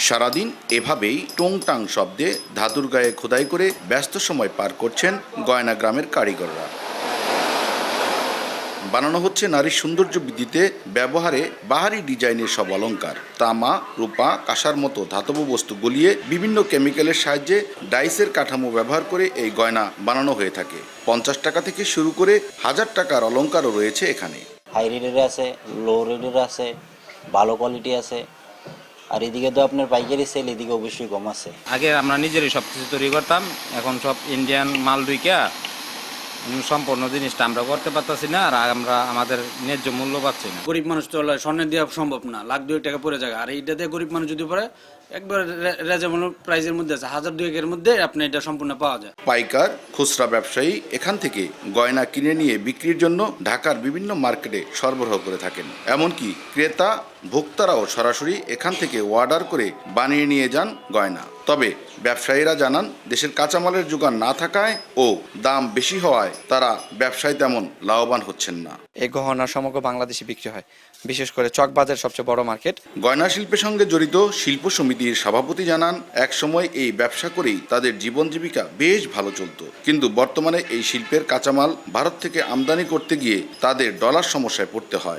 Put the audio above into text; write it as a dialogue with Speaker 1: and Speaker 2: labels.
Speaker 1: সারাদিন এভাবেই টুংটাং শব্দে ধাতুর গায়ে খোদাই করে ব্যস্ত সময় পার করছেন গয়না গ্রামের কারিগররা। বানানো হচ্ছে নারীর সৌন্দর্য বৃদ্ধিতে ব্যবহারে বাহারি ডিজাইনের সব অলংকার। তামা, রূপা, কাঁসার মতো ধাতব বস্তু গলিয়ে বিভিন্ন কেমিক্যালের সাহায্যে ডাইসের কাঠামো ব্যবহার করে এই গয়না বানানো হয়ে থাকে। 50 টাকা থেকে শুরু করে 1000 টাকার অলংকারও রয়েছে এখানে।
Speaker 2: হাই রেটের আছে, লো রেটের আছে, ভালো কোয়ালিটি আছে। আর এদিকে তো আপনার পাইকারি সেল এদিকে অবশ্যই কম আছে।
Speaker 3: আগে আমরা নিজেরই সব কিছু তৈরি করতাম, এখন সব ইন্ডিয়ান মাল ঢুইকা সম্পূর্ণ জিনিসটা আমরা করতে পারতেছি না, আর আমরা আমাদের ন্যায্য মূল্য পাচ্ছি না।
Speaker 4: গরিব মানুষ তো স্বর্ণের দেওয়া সম্ভব না, লাখ 2 টাকা পড়ে যায়। আর এইটাতে গরিব মানুষ যদি পড়ে একবার রেজনেবল প্রাইসের মধ্যে আছে, 1000-2000 মধ্যে আপনি এটা সম্পূর্ণ পাওয়া যায়।
Speaker 1: পাইকার, খুচরা ব্যবসায়ী এখান থেকে গয়না কিনে নিয়ে বিক্রির জন্য ঢাকার বিভিন্ন মার্কেটে সরবরাহ করে থাকেন। এমনকি ক্রেতা ভোক্তারাও সরাসরি এখান থেকে অর্ডার করে বানিয়ে নিয়ে যান গয়না। তবে ব্যবসায়ীরা জানান, দেশের কাঁচামালের যোগান না থাকায় ও দাম বেশি হওয়ায় তারা ব্যবসায় তেমন লাভবান হচ্ছেন না।
Speaker 5: এই গহনা সমগ্র বাংলাদেশে বিক্রি হয়, বিশেষ করে চকবাজার সবচেয়ে বড় মার্কেট।
Speaker 1: গয়না শিল্পের সঙ্গে জড়িত শিল্প সমিতির সভাপতি জানান, একসময় এই ব্যবসা করেই তাদের জীবন জীবিকা বেশ ভালো চলত, কিন্তু বর্তমানে এই শিল্পের কাঁচামাল ভারত থেকে আমদানি করতে গিয়ে তাদের ডলার সমস্যায় পড়তে হয়।